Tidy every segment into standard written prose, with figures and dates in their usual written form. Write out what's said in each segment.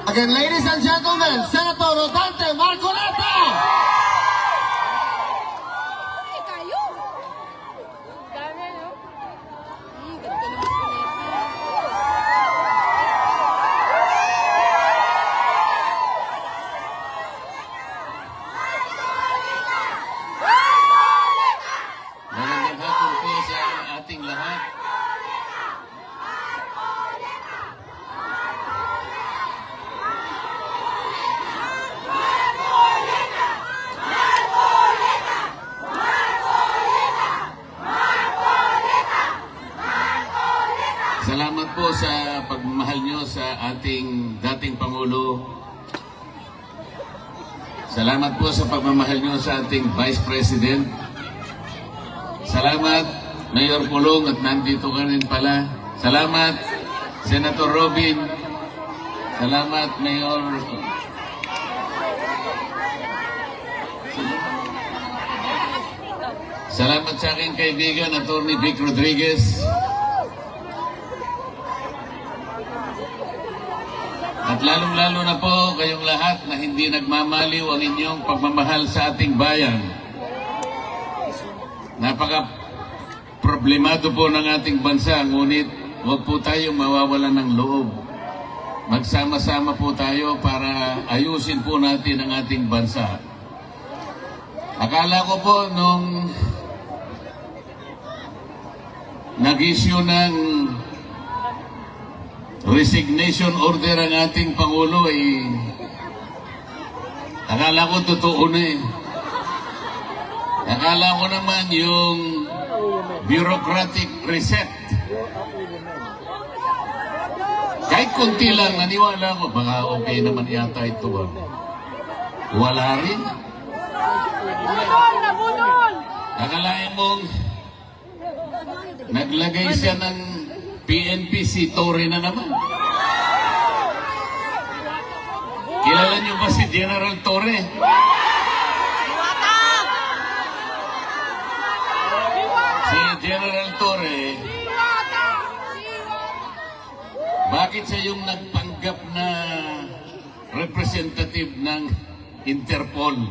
Again, ladies and gentlemen, Senator Rodante Marcoleta! Kayo! Dami, no? Ganito naman si Magandang hapon po sa ating lahat. Salamat po sa pagmamahal nyo sa ating dating Pangulo. Salamat po sa pagmamahal nyo sa ating Vice President. Salamat, Mayor Pulong, at nandito ka rin pala. Salamat, Senator Robin. Salamat, Mayor. Salamat sa aking kaibigan, Atty. Vic Rodriguez. At lalong-lalo na po kayong lahat na hindi nagmamaliw ang inyong pagmamahal sa ating bayan. Napaka-problemado po ng ating bansa, ngunit huwag po tayong mawawalan ng loob. Magsama-sama po tayo para ayusin po natin ang ating bansa. Akala ko po nung nag-issue ng resignation order ang ating Pangulo, akala ko totoo na eh. Akala ko naman yung bureaucratic reset. Kahit konti lang, naniwala ko, baka okay naman yata ito. Wala rin. Akalain mong naglagay siya ng PNP, si Torre na naman. Kilala niyo ba si General Torre? Si General Torre, bakit siya yung nagpanggap na representative ng Interpol?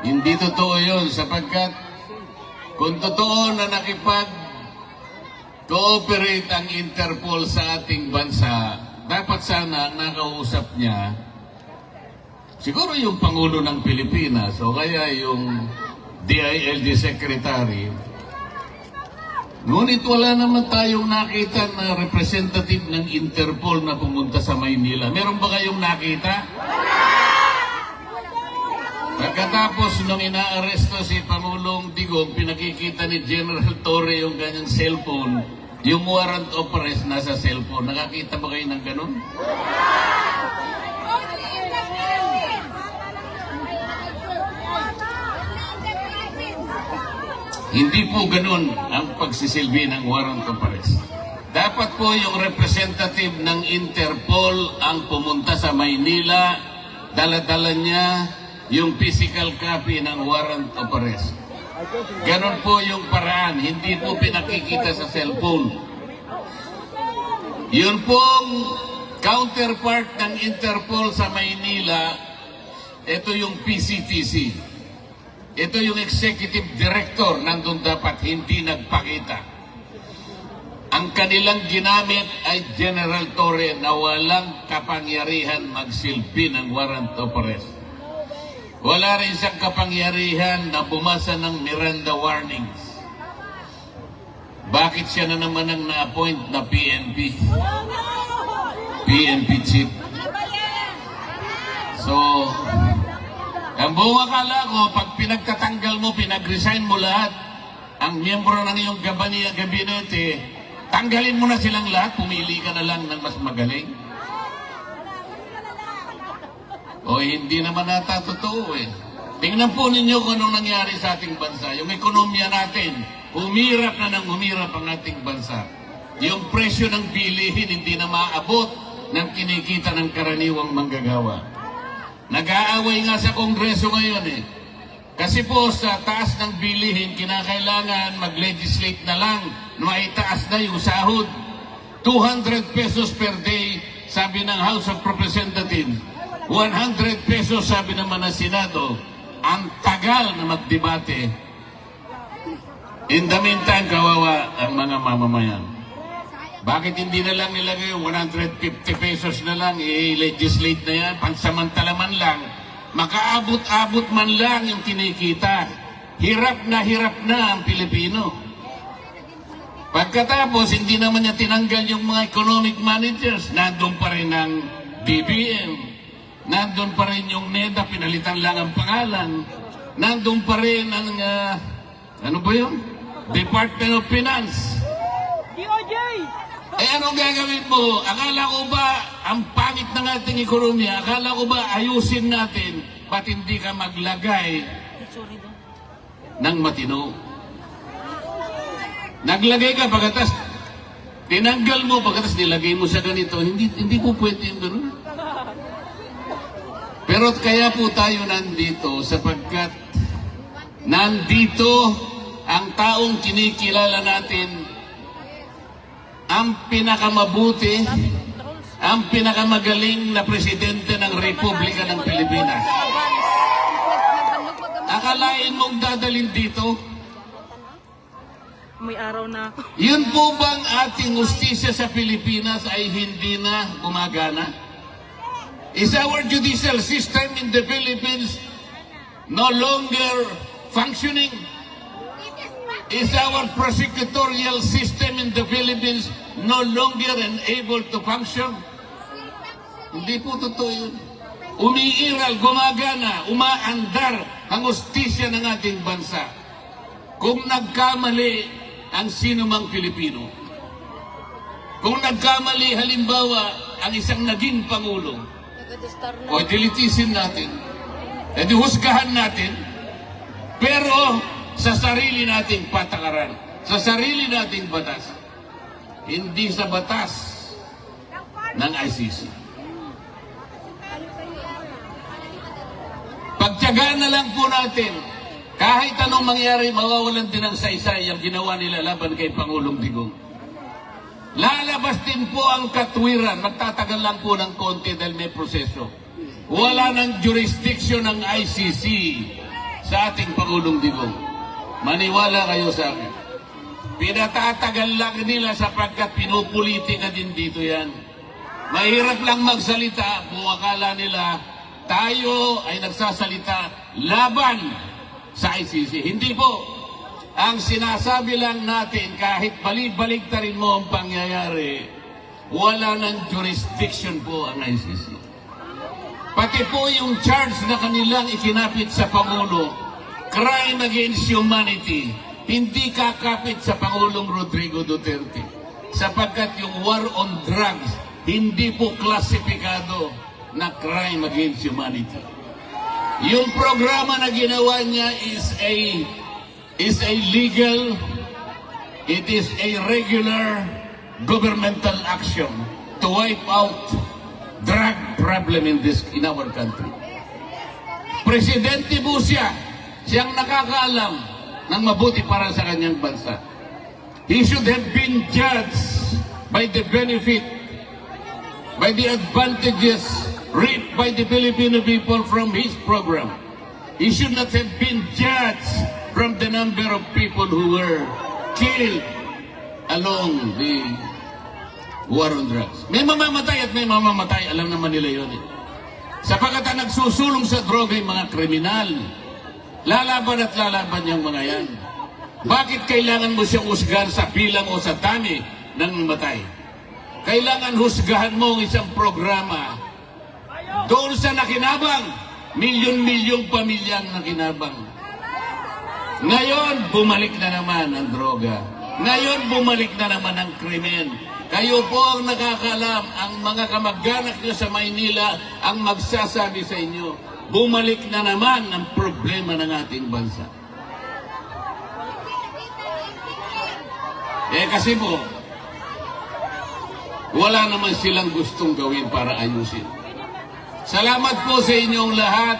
Hindi totoo yun, sapagkat kung totoo na nakipag-cooperate ang Interpol sa ating bansa, dapat sana nakausap niya siguro yung Pangulo ng Pilipinas o kaya yung DILG Secretary. Ngunit wala naman tayong nakita na representative ng Interpol na pumunta sa Maynila. Meron ba kayong nakita? Pagkatapos nung inaaresto si Pangulong Digong, pinakikita ni General Torre yung kanyang cellphone, yung warrant of arrest nasa cellphone. Nakakita ba kayo ng ganun? Hindi po ganun ang pagsisilbi ng warrant of arrest. Dapat po yung representative ng Interpol ang pumunta sa Maynila, dala-dala niya yung physical copy ng warrant of arrest. Ganon po yung paraan, hindi po pinakikita sa cellphone. Yun pong counterpart ng Interpol sa Maynila, ito yung PCTC. Ito yung executive director, nandun dapat hindi nagpakita. Ang kanilang ginamit ay General Torre na walang kapangyarihan magsilbi ng warrant of arrest. Wala rin siyang kapangyarihan na bumasa ng Miranda warnings. Bakit siya na naman ang na-appoint na PNP? PNP chief. So, ang buong akala ko, pag pinagtatanggal mo, pinag-resign mo lahat, ang miyembro ng iyong gabinete, tanggalin mo na silang lahat, pumili ka na lang ng mas magaling. O hindi naman nata totoo eh. Tingnan po ninyo kung anong nangyari sa ating bansa. Yung ekonomiya natin, humirap na ng humirap ang ating bansa. Yung presyo ng bilihin hindi na maabot ng kinikita ng karaniwang manggagawa. Nag-aaway nga sa Kongreso ngayon eh. Kasi po sa taas ng bilihin, kinakailangan mag-legislate na lang na maitaas na yung sahod. 200 pesos per day sabi ng House of Representatives, 100 pesos sabi naman ng Senado. Ang tagal na magdebate. In the meantime, kawawa ang mga mamamayan. Bakit hindi na lang nilagay yung 150 pesos na lang, i-legislate na yan, pansamantala man lang, makaabot-abot man lang yung kinikita. Hirap na ang Pilipino. Pagkatapos, hindi naman niya tinanggal yung mga economic managers. Nandun pa rin ang DBM. Nandun pa rin yung NEDA, pinalitan lang ang pangalan. Nandun pa rin ang, ano ba yun? Department of Finance. DOJ! Eh anong gagawin mo? Akala ko ba ang pangit ng ating ekonomiya? Akala ko ba ayusin natin? Ba't hindi ka maglagay ng matino? Naglagay ka pagkatas tinanggal mo pagkatas nilagay mo sa ganito. Hindi po pwede yung gano'n. Pero kaya po tayo nandito sapagkat nandito ang taong kinikilala natin ang pinakamabuti, ang pinakamagaling na presidente ng Republika ng Pilipinas. Akalain mong dadalhin dito? May araw na. Yun po bang ating justisya sa Pilipinas ay hindi na gumagana? Is our judicial system in the Philippines no longer functioning? Is our prosecutorial system in the Philippines no longer able to function? Hindi po totoo yun. Umiiral, gumagana, umaandar ang justisya ng ating bansa. Kung nagkamali ang sinumang Pilipino, kung nagkamali halimbawa ang isang naging Pangulo, o dilitisin natin, edi husgahan natin, pero sa sarili nating patakaran, sa sarili nating batas, hindi sa batas ng ICC. Pagtiyagaan na lang po natin, kahit anong mangyari, mawawalan din ng saysay ang ginawa nila laban kay Pangulong Digong. Lalabas din po ang katwiran, magtatagal lang po ng konti dahil may proseso. Wala ng jurisdiction ng ICC sa ating Pangulong Digong. Maniwala kayo sa akin. Pinatatagal lang nila sapagkat pinupolitika din dito yan. Mahirap lang magsalita kung akala nila tayo ay nagsasalita laban sa ICC. Hindi po. Ang sinasabi lang natin, kahit balik-baliktarin mo ang pangyayari, wala ng jurisdiction po ang ICC. Pati po yung charge na kanilang ikinapit sa Pangulo, crime against humanity, hindi kakapit sa Pangulong Rodrigo Duterte. Sapagkat yung war on drugs, hindi po klasipikado na crime against humanity. Yung programa na ginawa niya is a legal, it is a regular governmental action to wipe out drug problem in our country. Presidente po siya, siyang nakakaalam ng mabuti para sa kanyang bansa. He should have been judged by the benefit, by the advantages reaped by the Filipino people from his program. He should not have been judged from the number of people who were killed along the war on drugs. May mamamatay at may mamamatay, alam naman nila yun. Sapagkat ang nagsusulong sa droga yung mga kriminal. Lalaban at lalaban yung mga yan. Bakit kailangan mo siyang husgahan sa bilang o sa dami ng matay? Kailangan husgahan mo ang isang programa doon sa nakinabang, milyon-milyong pamilyang nakinabang. Ngayon, bumalik na naman ang droga. Ngayon, bumalik na naman ang krimen. Kayo po ang nakakalam, ang mga kamag-anak nyo sa Maynila ang magsasabi sa inyo, bumalik na naman ang problema ng ating bansa. Kasi po, wala naman silang gustong gawin para ayusin. Salamat po sa inyong lahat.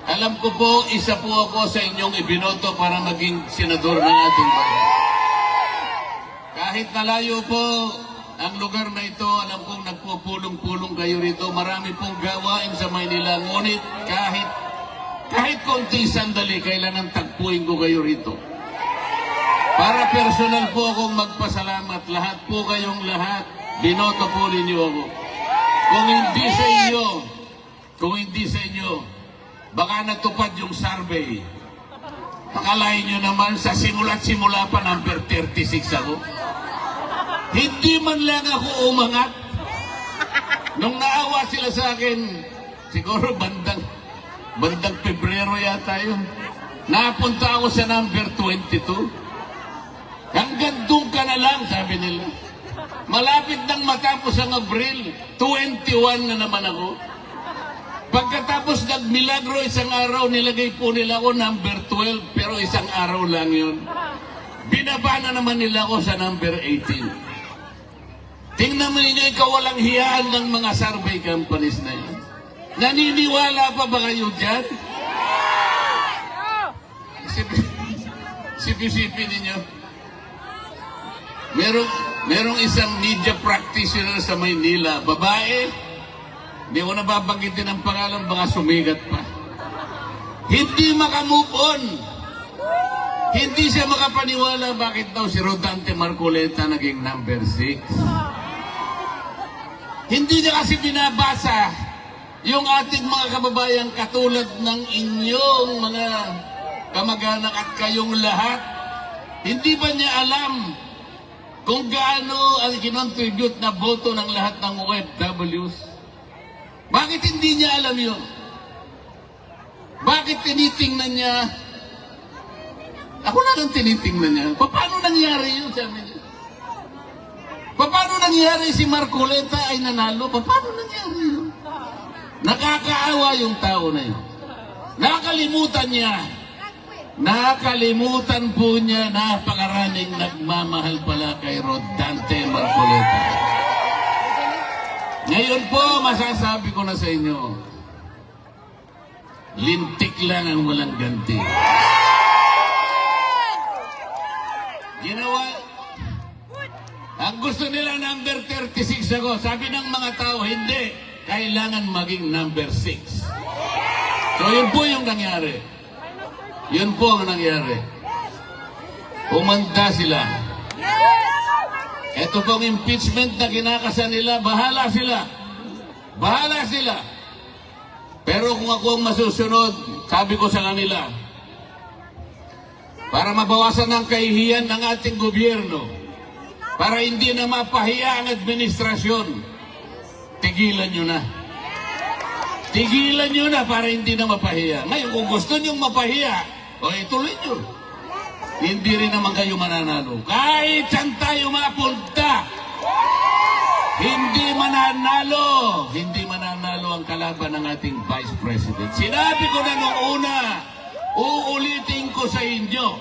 Alam ko po, isa po ako sa inyong ibinoto para maging senador ng ating bansa. Kahit nalayo po ang lugar na ito, alam kong nagpupulong-pulong kayo rito. Marami pong gawain sa Maynila. Ngunit kahit konting sandali, kailangan tagpuin ko kayo rito. Para personal po akong magpasalamat. Lahat po kayong lahat, binoto po ninyo ako. Kung hindi sa inyo, baka natupad yung survey. Akalain nyo naman, sa simula't-simula pa, number 36 ako. Hindi man lang ako umangat. Nung naawa sila sa akin, siguro bandang Pebrero yata yun. Napunta ako sa number 22. Hanggang doon ka na lang, sabi nila. Malapit nang matapos ang Abril, 21 na naman ako. Pagkatapos nagmilagro isang araw, nilagay po nila ako number 12, pero isang araw lang yun. Binaba na naman nila ako sa number 18. Tingnan mo ninyo, kawalang hiyaan ng mga survey companies na yan. Naniniwala pa ba kayo dyan? Sipi-sipi ninyo. Merong isang media practitioner sa Maynila, babae, hindi ko nababanggitin ang pangalan, baka sumigat pa. Hindi makamove on. Hindi siya makapaniwala bakit daw si Rodante Marcoleta naging number 6. Hindi niya kasi binabasa yung ating mga kababayan katulad ng inyong mga kamag-anak at kayong lahat. Hindi ba niya alam kung gaano ang kinontribute na boto ng lahat ng OFWs? Bakit hindi niya alam yun? Bakit tinitingnan niya? Ako lang ang tinitingnan niya. Paano nangyari yun, sabi niya? Paano nangyari si Marcoleta ay nanalo? Paano nangyari yun? Nakakaawa yung tao na yun. Nakalimutan niya. Nakalimutan po niya, napakaraming nagmamahal pala kay Rodante Marcoleta. Ngayon po, masasabi ko na sa inyo, lintik lang ang walang ganti. Ginawa, ang gusto nila number 36 ako. Sabi ng mga tao, hindi. Kailangan maging number 6. So yun po yung nangyari. Yun po ang nangyari. Umanda sila. Ito pong impeachment na kinakasan nila, bahala sila. Bahala sila. Pero kung ako ang masusunod, sabi ko sa kanila, para mabawasan ang kahihiyan ng ating gobyerno, para hindi na mapahiya ang administrasyon, tigilan nyo na. Tigilan nyo na para hindi na mapahiya. Ngayon, kung gusto nyo mapahiya, o ituloy nyo. Hindi rin naman kayo mananalo. Kahit saan tayo mapunta, hindi mananalo ang kalaban ng ating Vice President. Sinabi ko na noong una, uulitin ko sa inyo,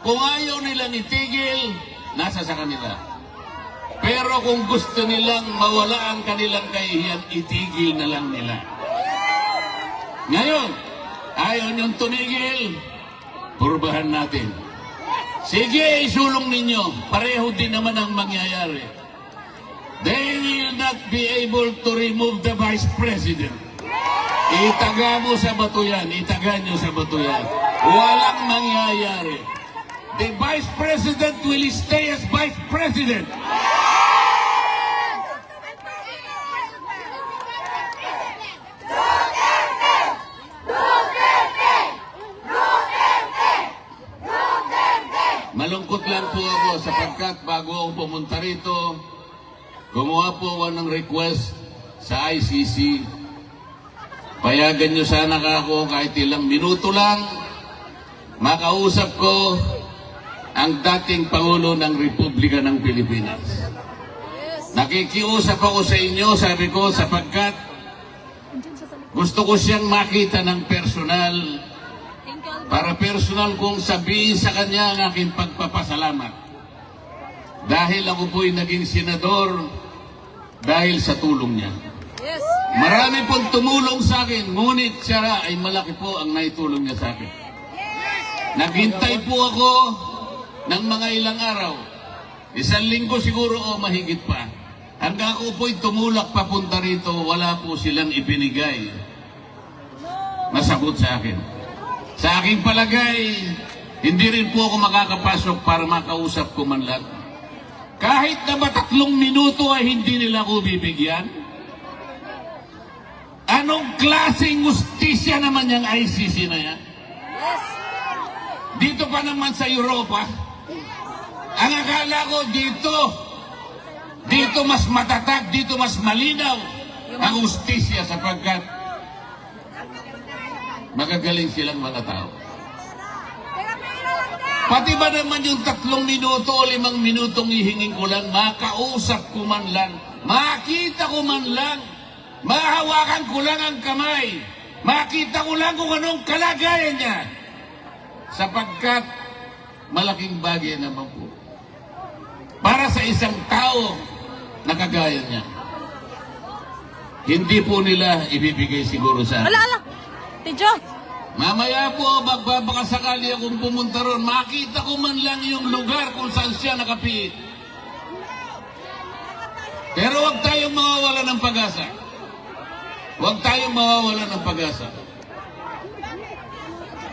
kung ayaw nilang itigil, nasa sa kanila. Pero kung gusto nilang mawala ang kanilang kahihiyan, itigil na lang nila. Ngayon, ayaw niyong tumigil, purbahan natin. Sige, isulong ninyo. Pareho din naman ang mangyayari. They will not be able to remove the Vice President. Itaga mo sa bato yan. Itaga nyo sa bato yan. Walang mangyayari. The Vice President will stay as Vice President. Malungkot lang po ako sapagkat bago ako pumunta rito, gumawa po ako ng request sa ICC. Payagan nyo sana ako kahit ilang minuto lang makausap ko ang dating Pangulo ng Republika ng Pilipinas. Nakikiusap ako sa inyo, sabi ko, sapagkat gusto ko siyang makita ng personal para personal kong sabihin sa kanya ang aking pagpapasalamat. Dahil ako po'y naging senador dahil sa tulong niya. Yes. Marami pong tumulong sa akin, ngunit siya ay malaki po ang naitulong niya sa akin. Naghintay po ako ng mga ilang araw. 1 linggo siguro o mahigit pa. Hanggang ako po'y tumulak papunta rito, wala po silang ibinigay na sagot sa akin. Sa aking palagay, hindi rin po ako makakapasok para makausap ko man lang. Kahit na ba 3 minuto ay hindi nila ako bibigyan? Anong klaseng justisya naman yung ICC na yan? Dito pa naman sa Europa, ang akala ko dito mas matatag, dito mas malinaw ang justisya sapagkat magagaling silang mga tao. Pati ba naman yung 3 minuto o 5 minutong ihingin ko lang, makausap ko man lang, makita ko man lang, mahawakan ko lang ang kamay, makita ko lang kung anong kalagayan niya. Sapagkat malaking bagay naman po para sa isang tao na kagaya niya. Hindi po nila ibibigay siguro sa akin. Ala! Tidyo! Mamaya po, baka sakali akong pumunta ron, makita ko man lang yung lugar kung saan siya nakapiit. Pero huwag tayong mawawala ng pag-asa. Huwag tayong mawawala ng pag-asa.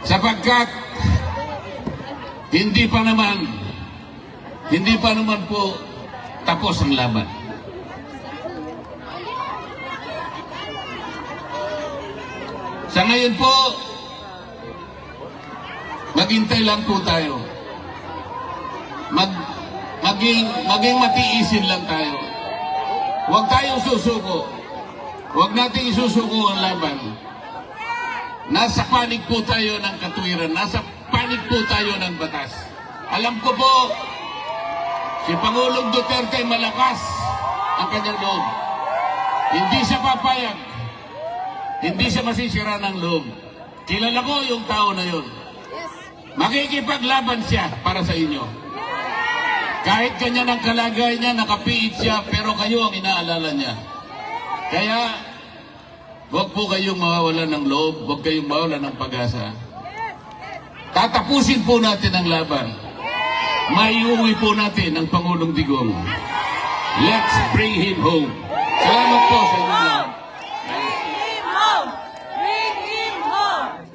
Sapagkat, hindi pa naman po tapos ang laban. Sa ngayon po, maghintay lang po tayo. Maging matiisin lang tayo. Huwag tayong susuko. Huwag nating isusuko ang laban. Nasa panig po tayo ng katwiran. Nasa panig po tayo ng batas. Alam ko po, si Pangulong Duterte malakas ang kanyang loob. Hindi siya papayag. Hindi siya masisira ng loob. Kilala ko yung tao na yun. Makikipaglaban siya para sa inyo. Kahit kanya ng kalagay niya, nakapiit siya, pero kayo ang inaalala niya. Kaya, huwag po kayong mawawalan ng loob, huwag kayong mawawalan ng pag-asa. Tatapusin po natin ang laban. Maiuwi po natin ang Pangulong Digong. Let's bring him home. Salamat po sa inyo.